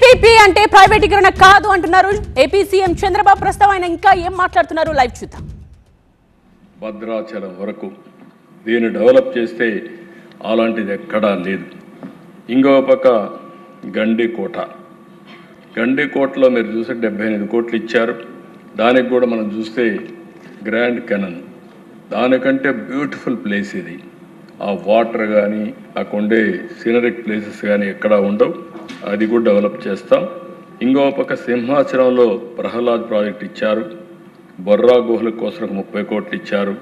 TDP అంటే ప్రైవేటీకరణ కాదు అంటున్నారు ఏపీ సీఎం చంద్రబాబు. ప్రస్తుతం ఆయన ఇంకా ఏం మాట్లాడుతున్నారు లైవ్ చూద్దాం. భద్రాచలం వరకు దీన్ని డెవలప్ చేస్తే అలాంటిది ఎక్కడా లేదు. ఇంకో పక్క గండికోటలో మీరు చూస్తే 78 కోట్లు ఇచ్చారు. దానికి కూడా మనం చూస్తే గ్రాండ్ కెనన్, దానికంటే బ్యూటిఫుల్ ప్లేస్ ఇది. ఆ వాటర్ కానీ అక్కడే సీనరిక్ ప్లేసెస్ కానీ ఎక్కడా ఉండవు. అది కూడా డెవలప్ చేస్తాం. ఇంకో పక్క సింహాచలంలో ప్రహ్లాద్ ప్రాజెక్ట్ ఇచ్చారు. బొర్రా గుహల కోసం 30 కోట్లు ఇచ్చారు.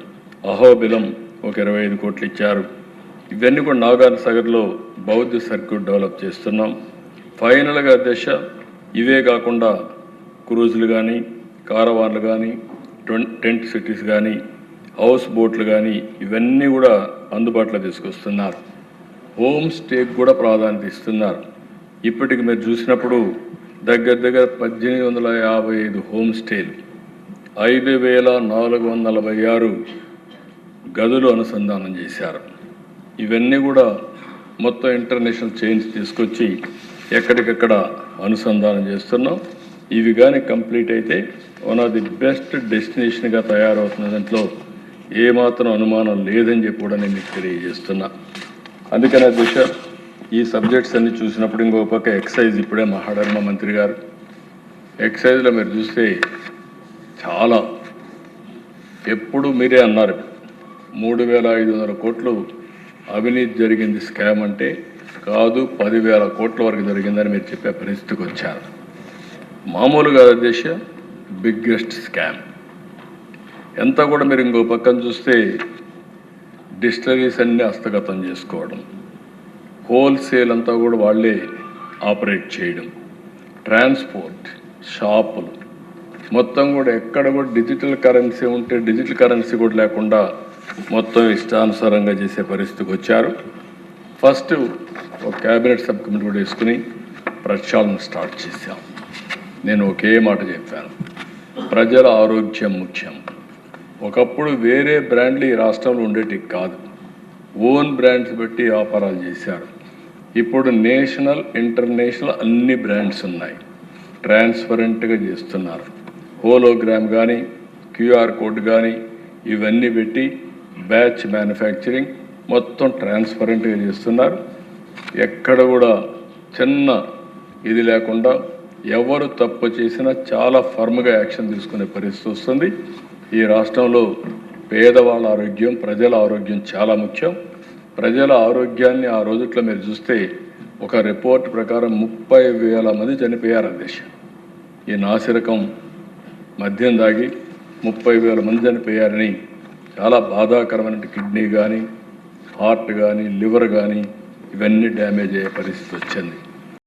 అహోబిలం ఒక 25 కోట్లు ఇచ్చారు. ఇవన్నీ కూడా నాగార్జున సాగర్లో బౌద్ధ సర్క్యూట్ డెవలప్ చేస్తున్నాం. ఫైనల్గా దశ ఇవే కాకుండా క్రూజులు కానీ, కారవాన్లు కానీ, టెంట్ సిటీస్ కానీ, హౌస్ బోట్లు కానీ ఇవన్నీ కూడా అందుబాటులో తీసుకొస్తున్నారు. హోమ్ స్టేకి కూడా ప్రాధాన్యత ఇస్తున్నారు. ఇప్పటికి మీరు చూసినప్పుడు దగ్గర 1855 హోమ్ స్టేలు, 5446 గదులు అనుసంధానం చేశారు. ఇవన్నీ కూడా మొత్తం ఇంటర్నేషనల్ చైన్స్ తీసుకొచ్చి ఎక్కడికెక్కడ అనుసంధానం చేస్తున్నాం. ఇవి కానీ కంప్లీట్ అయితే వన్ ఆఫ్ ది బెస్ట్ డెస్టినేషన్గా తయారవుతున్న దాంట్లో ఏమాత్రం అనుమానం లేదని చెప్పి కూడా నేను మీకు తెలియజేస్తున్నా. అందుకని అధ్యక్ష, ఈ సబ్జెక్ట్స్ అన్ని చూసినప్పుడు ఇంకో పక్క ఎక్సైజ్ ఇప్పుడే మాట్లాడారు మా మంత్రి గారు. ఎక్సైజ్లో మీరు చూస్తే చాలా ఎప్పుడు మీరే అన్నారు 3500 కోట్లు అవినీతి జరిగింది స్కామ్ అంటే కాదు, 10,000 కోట్ల వరకు జరిగిందని మీరు చెప్పే పరిస్థితికి వచ్చారు. మామూలుగా అధ్యక్ష, బిగ్గెస్ట్ స్కామ్ ఎంత కూడా మీరు ఇంకో పక్కన చూస్తే డిస్టిలరీస్ అన్నీ హస్తగతం చేసుకోవడం, హోల్సేల్ అంతా కూడా వాళ్ళే ఆపరేట్ చేయడం, ట్రాన్స్పోర్ట్, షాపులు మొత్తం కూడా ఎక్కడ కూడా డిజిటల్ కరెన్సీ ఉంటే డిజిటల్ కరెన్సీ కూడా లేకుండా మొత్తం ఇష్టానుసారంగా చేసే పరిస్థితికి వచ్చారు. ఫస్ట్ ఒక క్యాబినెట్ సబ్ కమిటీ కూడా వేసుకుని ప్రక్షాళన స్టార్ట్ చేశాం. నేను ఒకే మాట చెప్పాను, ప్రజల ఆరోగ్యం ముఖ్యం. ఒకప్పుడు వేరే బ్రాండ్లు ఈ రాష్ట్రంలో ఉండేటివి కాదు, ఓన్ బ్రాండ్స్ బట్టి వ్యాపారాలు చేశారు. ఇప్పుడు నేషనల్, ఇంటర్నేషనల్ అన్ని బ్రాండ్స్ ఉన్నాయి, ట్రాన్స్పరెంట్గా చేస్తున్నారు. హోలోగ్రామ్ కానీ, క్యూఆర్ కోడ్ కానీ ఇవన్నీ పెట్టి బ్యాచ్ మ్యానుఫ్యాక్చరింగ్ మొత్తం ట్రాన్స్పరెంట్గా చేస్తున్నారు. ఎక్కడ కూడా చిన్న ఇది లేకుండా ఎవరు తప్పు చేసినా చాలా ఫర్మ్గా యాక్షన్ తీసుకునే పరిస్థితి వస్తుంది. ఈ రాష్ట్రంలో పేదవాళ్ళ ఆరోగ్యం, ప్రజల ఆరోగ్యం చాలా ముఖ్యం. ప్రజల ఆరోగ్యాన్ని ఆ రోజుట్లో మీరు చూస్తే ఒక రిపోర్ట్ ప్రకారం 30,000 మంది చనిపోయారు దేశ. ఈ నాసిరకం మద్యం దాగి 30,000 మంది చనిపోయారని, చాలా బాధాకరమైన కిడ్నీ కానీ, హార్ట్ కానీ, లివర్ కానీ ఇవన్నీ డ్యామేజ్ అయ్యే పరిస్థితి వచ్చింది.